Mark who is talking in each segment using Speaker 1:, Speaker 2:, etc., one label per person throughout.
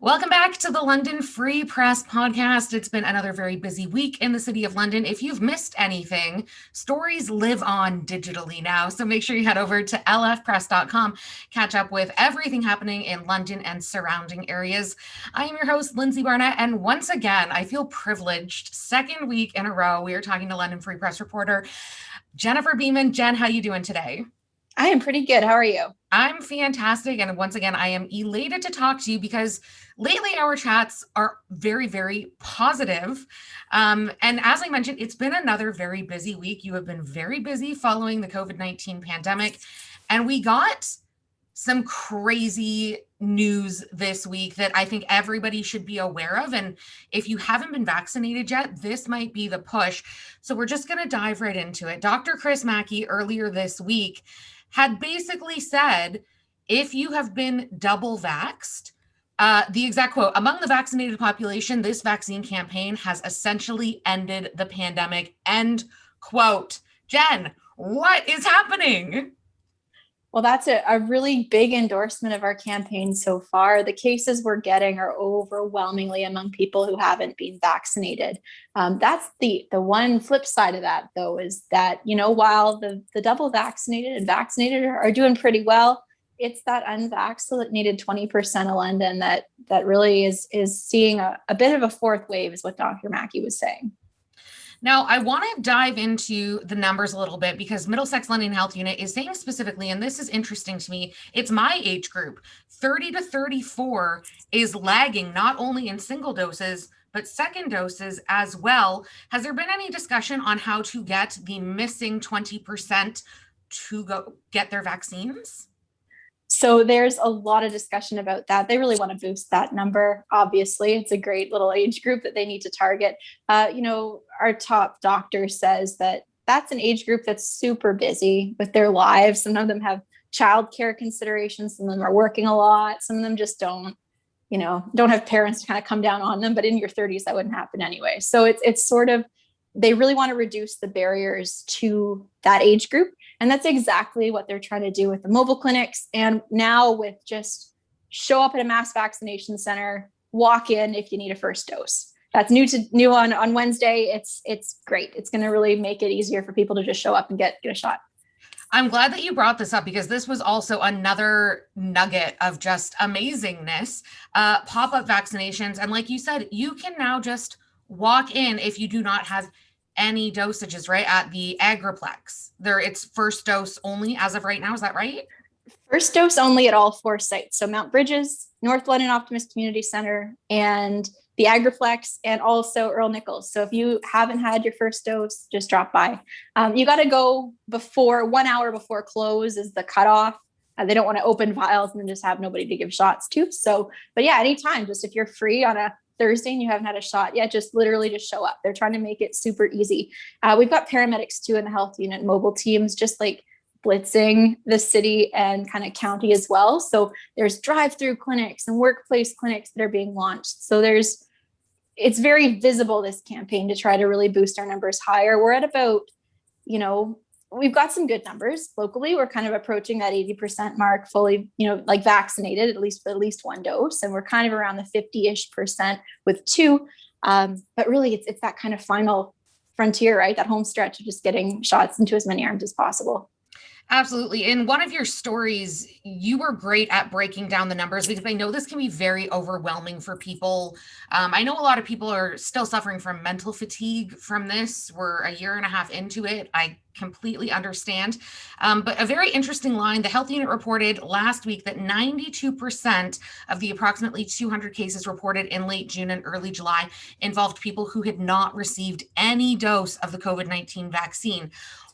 Speaker 1: Welcome back to the London Free Press Podcast. It's been another very busy week in the city of London. If you've missed anything, stories live on digitally now. So make sure you head over to lfpress.com, catch up with everything happening in London and surrounding areas. I am your host, Lynzee Barnett, and once again, I feel privileged. Second week in a row, we are talking to London Free Press reporter Jennifer Bieman. Jen, how are you doing today?
Speaker 2: I am pretty good. How are you?
Speaker 1: I'm fantastic. And once again, I am elated to talk to you because lately our chats are very, very positive. And as I mentioned, it's been another very busy week. You have been very busy following the COVID-19 pandemic. And we got some crazy news this week that I think everybody should be aware of. And if you haven't been vaccinated yet, this might be the push. So we're just going to dive right into it. Dr. Chris Mackey earlier this week had basically said, if you have been double vaxxed, the exact quote, among the vaccinated population, this vaccine campaign has essentially ended the pandemic, end quote. Jen, what is happening?
Speaker 2: Well, that's a really big endorsement of our campaign so far. The cases we're getting are overwhelmingly among people who haven't been vaccinated. That's the one flip side of that, though, is that, while the double vaccinated and vaccinated are doing pretty well, it's that unvaccinated 20% of London that really is seeing a bit of a fourth wave, is what Dr. Mackey was saying.
Speaker 1: Now, I want to dive into the numbers a little bit because Middlesex London Health Unit is saying specifically, and this is interesting to me, it's my age group, 30 to 34 is lagging not only in single doses, but second doses as well. Has there been any discussion on how to get the missing 20% to go get their vaccines?
Speaker 2: So there's a lot of discussion about that. They really want to boost that number. Obviously, it's a great little age group that they need to target. Our top doctor says that that's an age group that's super busy with their lives. Some of them have childcare considerations. Some of them are working a lot. Some of them just don't have parents to kind of come down on them. But in your 30s, that wouldn't happen anyway. So it's sort of, they really want to reduce the barriers to that age group. And that's exactly what they're trying to do with the mobile clinics. And now with just show up at a mass vaccination center, walk in if you need a first dose. That's new on Wednesday. It's great. It's going to really make it easier for people to just show up and get a shot.
Speaker 1: I'm glad that you brought this up because this was also another nugget of just amazingness. Pop-up vaccinations. And like you said, you can now just walk in if you do not have any dosages, right? At the Agriplex. It's first dose only as of right now. Is that right?
Speaker 2: First dose only at all 4 sites. So Mount Bridges, North London Optimist Community Center, and the Agriplex, and also Earl Nichols. So if you haven't had your first dose, just drop by. You got to go before 1 hour before close is the cutoff. They don't want to open vials and then just have nobody to give shots to. So, but yeah, anytime, just if you're free on a Thursday and you haven't had a shot yet, just literally just show up. They're trying to make it super easy. We've got paramedics too in the health unit, mobile teams, just like blitzing the city and kind of county as well. So there's drive-through clinics and workplace clinics that are being launched. So it's very visible, this campaign, to try to really boost our numbers higher. We're at about, we've got some good numbers locally. We're kind of approaching that 80% mark fully, like vaccinated, at least one dose. And we're kind of around the 50-ish% with 2. But really it's that kind of final frontier, right? That home stretch of just getting shots into as many arms as possible.
Speaker 1: Absolutely. In one of your stories, you were great at breaking down the numbers because I know this can be very overwhelming for people. I know a lot of people are still suffering from mental fatigue from this. We're a year and a half into it. I completely understand. But a very interesting line, the health unit reported last week that 92% of the approximately 200 cases reported in late June and early July involved people who had not received any dose of the COVID-19 vaccine.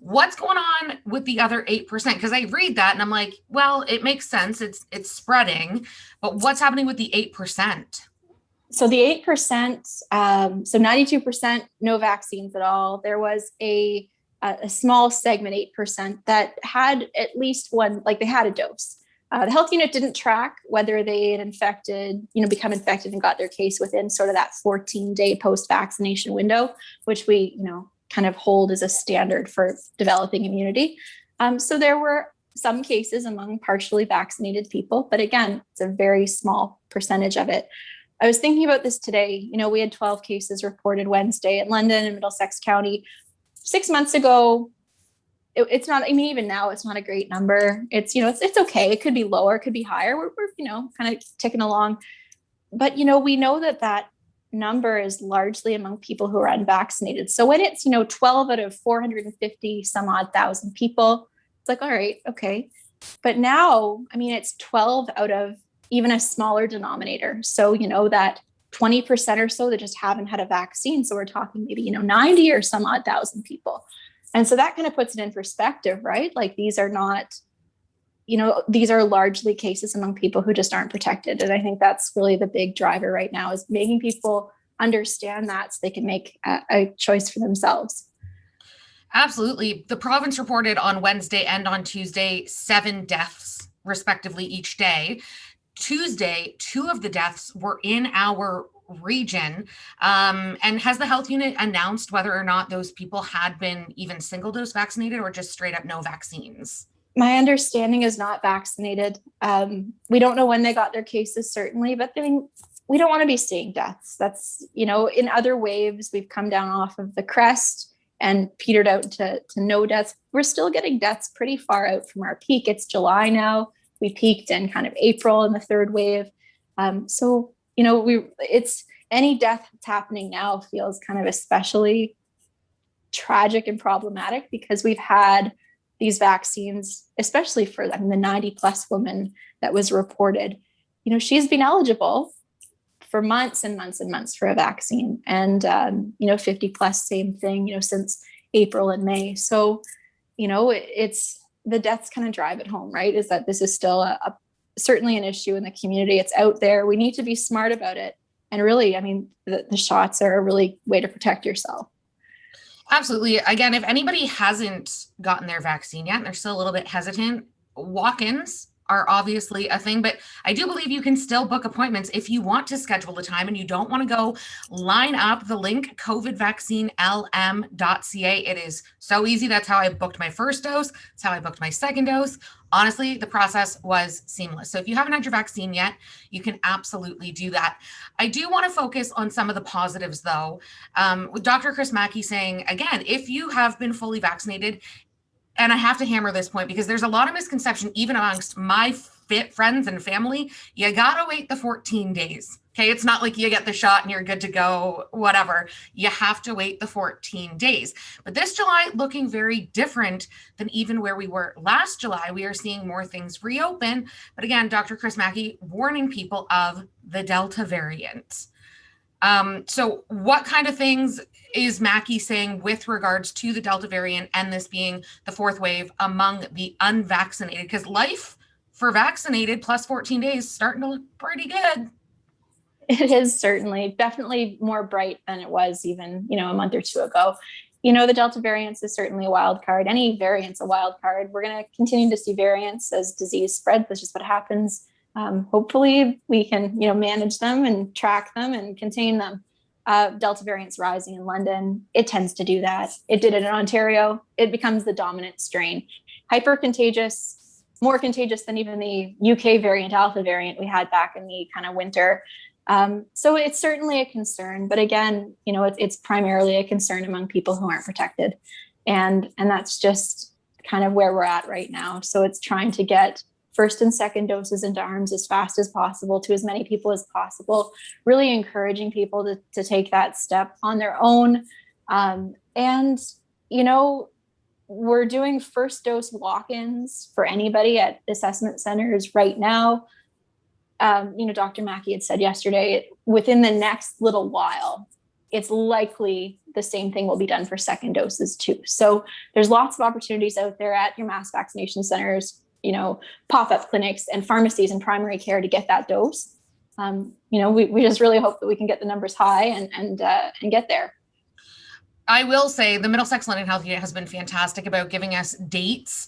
Speaker 1: What's going on with the other 8%? Because I read that and I'm like, well, it makes sense. It's spreading, but what's happening with the 8%?
Speaker 2: So the 8%, so 92%, no vaccines at all. There was a small segment, 8%, that had at least one, like they had a dose. The health unit didn't track whether they had become infected and got their case within sort of that 14-day post-vaccination window, which we, kind of hold as a standard for developing immunity. So there were some cases among partially vaccinated people, but again, it's a very small percentage of it. I was thinking about this today. We had 12 cases reported Wednesday in London and Middlesex County. 6 months ago, it's not, even now it's not a great number. It's, it's okay. It could be lower, it could be higher. We're kind of ticking along. But, we know that number is largely among people who are unvaccinated. So when it's, 12 out of 450 some odd thousand people, it's like, all right, okay. But now, it's 12 out of even a smaller denominator. So, that 20% or so that just haven't had a vaccine. So we're talking maybe, 90 or some odd thousand people. And so that kind of puts it in perspective, right? Like these are not, these are largely cases among people who just aren't protected. And I think that's really the big driver right now, is making people understand that so they can make a choice for themselves.
Speaker 1: Absolutely. The province reported on Wednesday and on Tuesday 7 deaths respectively each day. Tuesday, 2 of the deaths were in our region. And has the health unit announced whether or not those people had been even single dose vaccinated or just straight up no vaccines?
Speaker 2: My understanding is not vaccinated. We don't know when they got their cases, certainly, but we don't want to be seeing deaths. That's, in other waves, we've come down off of the crest and petered out to no deaths. We're still getting deaths pretty far out from our peak. It's July now. We peaked in kind of April in the third wave. So, it's any death that's happening now feels kind of especially tragic and problematic because we've had these vaccines, especially for the 90 plus woman that was reported. She's been eligible for months and months and months for a vaccine, and 50 plus, same thing, since April and May. So, it's the deaths kind of drive it home, right? Is that this is still certainly an issue in the community. It's out there. We need to be smart about it. And really, the shots are a really way to protect yourself.
Speaker 1: Absolutely. Again, if anybody hasn't gotten their vaccine yet and they're still a little bit hesitant, walk-ins are obviously a thing, but I do believe you can still book appointments if you want to schedule the time and you don't want to go line up. The link, covidvaccinelm.ca. It is so easy. That's how I booked my first dose. That's how I booked my second dose. Honestly, the process was seamless. So if you haven't had your vaccine yet, you can absolutely do that. I do want to focus on some of the positives though. With Dr. Chris Mackey saying, again, if you have been fully vaccinated, and I have to hammer this point because there's a lot of misconception, even amongst my fit friends and family, you gotta wait the 14 days. Okay, it's not like you get the shot and you're good to go, whatever. You have to wait the 14 days. But this July looking very different than even where we were last July. We are seeing more things reopen. But again, Dr. Chris Mackey warning people of the Delta variant. So what kind of things is Mackey saying with regards to the Delta variant and this being the 4th wave among the unvaccinated? Because life for vaccinated plus 14 days starting to look pretty good.
Speaker 2: It is certainly definitely more bright than it was even, a month or two ago. The Delta variant is certainly a wild card. Any variant's a wild card. We're going to continue to see variants as disease spreads. That's just what happens. Hopefully we can, manage them and track them and contain them. Delta variant's rising in London. It tends to do that. It did it in Ontario. It becomes the dominant strain. Hyper contagious, more contagious than even the UK variant, Alpha variant we had back in the kind of winter. So it's certainly a concern, but again, it's primarily a concern among people who aren't protected. And that's just kind of where we're at right now. So it's trying to get first and second doses into arms as fast as possible to as many people as possible, really encouraging people to take that step on their own. We're doing first dose walk-ins for anybody at assessment centers right now. Dr. Mackey had said yesterday, within the next little while, it's likely the same thing will be done for second doses too. So there's lots of opportunities out there at your mass vaccination centers, pop-up clinics and pharmacies and primary care to get that dose. We just really hope that we can get the numbers high and get there.
Speaker 1: I will say the Middlesex London Health Unit has been fantastic about giving us dates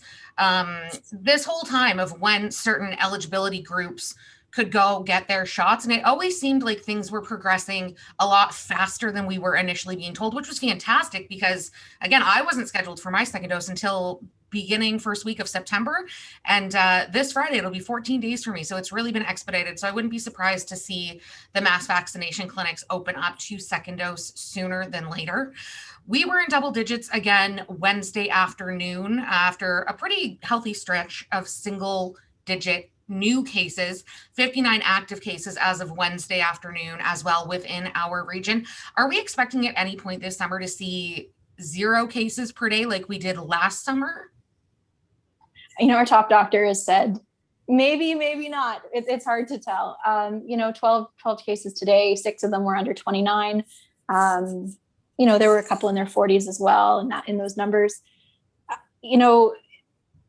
Speaker 1: this whole time of when certain eligibility groups could go get their shots. And it always seemed like things were progressing a lot faster than we were initially being told, which was fantastic because, again, I wasn't scheduled for my second dose until beginning first week of September. And this Friday, it'll be 14 days for me. So it's really been expedited. So I wouldn't be surprised to see the mass vaccination clinics open up to second dose sooner than later. We were in double digits again Wednesday afternoon after a pretty healthy stretch of single digit new cases, 59 active cases as of Wednesday afternoon as well within our region. Are we expecting at any point this summer to see 0 cases per day like we did last summer?
Speaker 2: Our top doctor has said, maybe not. It's hard to tell. 12 cases today, 6 of them were under 29. There were a couple in their 40s as well, and that in those numbers.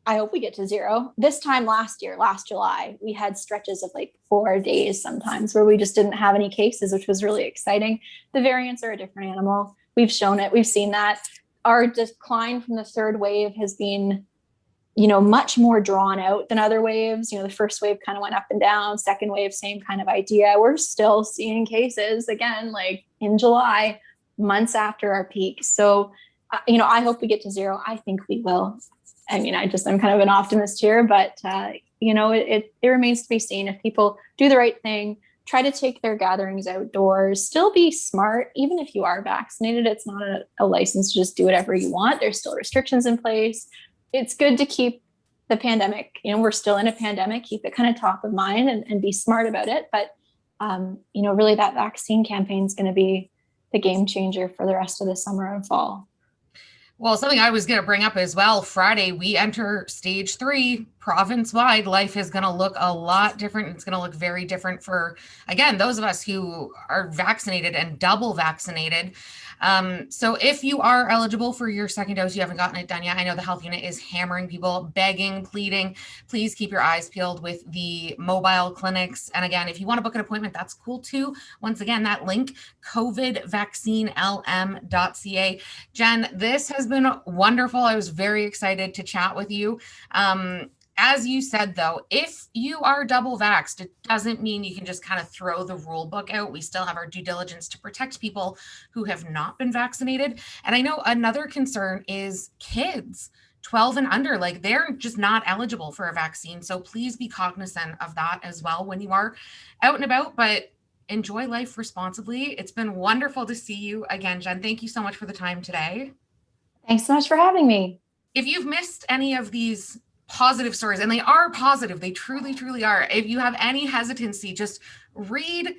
Speaker 2: I hope we get to 0. This time last July, we had stretches of like 4 days sometimes where we just didn't have any cases, which was really exciting. The variants are a different animal. We've shown it. We've seen that. Our decline from the third wave has been, much more drawn out than other waves. The first wave kind of went up and down. Second wave, same kind of idea. We're still seeing cases again, like in July, months after our peak. So, I hope we get to 0. I think we will. I'm kind of an optimist here, but, it remains to be seen. If people do the right thing, try to take their gatherings outdoors, still be smart. Even if you are vaccinated, it's not a license to just do whatever you want. There's still restrictions in place. It's good to keep the pandemic, we're still in a pandemic, keep it kind of top of mind and be smart about it. But, really that vaccine campaign is going to be the game changer for the rest of the summer and fall.
Speaker 1: Well, something I was going to bring up as well, Friday, we enter stage 3 province-wide. Life is going to look a lot different. It's going to look very different for, again, those of us who are vaccinated and double vaccinated. So if you are eligible for your second dose, you haven't gotten it done yet. I know the health unit is hammering people, begging, pleading. Please keep your eyes peeled with the mobile clinics. And again, if you want to book an appointment, that's cool too. Once again, that link, covidvaccinelm.ca. Jen, this has been wonderful. I was very excited to chat with you. As you said, though, if you are double vaxxed, it doesn't mean you can just kind of throw the rule book out. We still have our due diligence to protect people who have not been vaccinated. And I know another concern is kids 12 and under, like they're just not eligible for a vaccine. So please be cognizant of that as well when you are out and about, but enjoy life responsibly. It's been wonderful to see you again, Jen. Thank you so much for the time today.
Speaker 2: Thanks so much for having me.
Speaker 1: If you've missed any of these positive stories, and they are positive, they truly, truly are. If you have any hesitancy, just read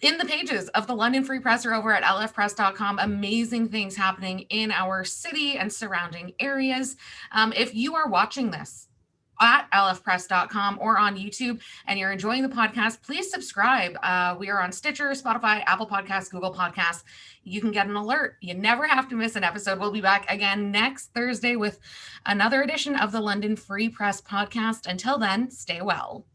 Speaker 1: in the pages of the London Free Press or over at lfpress.com. Amazing things happening in our city and surrounding areas. If you are watching this at lfpress.com or on YouTube and you're enjoying the podcast, please subscribe. We are on Stitcher, Spotify, Apple Podcasts, Google Podcasts. You can get an alert. You never have to miss an episode. We'll be back again next Thursday with another edition of the London Free Press podcast. Until then, stay well.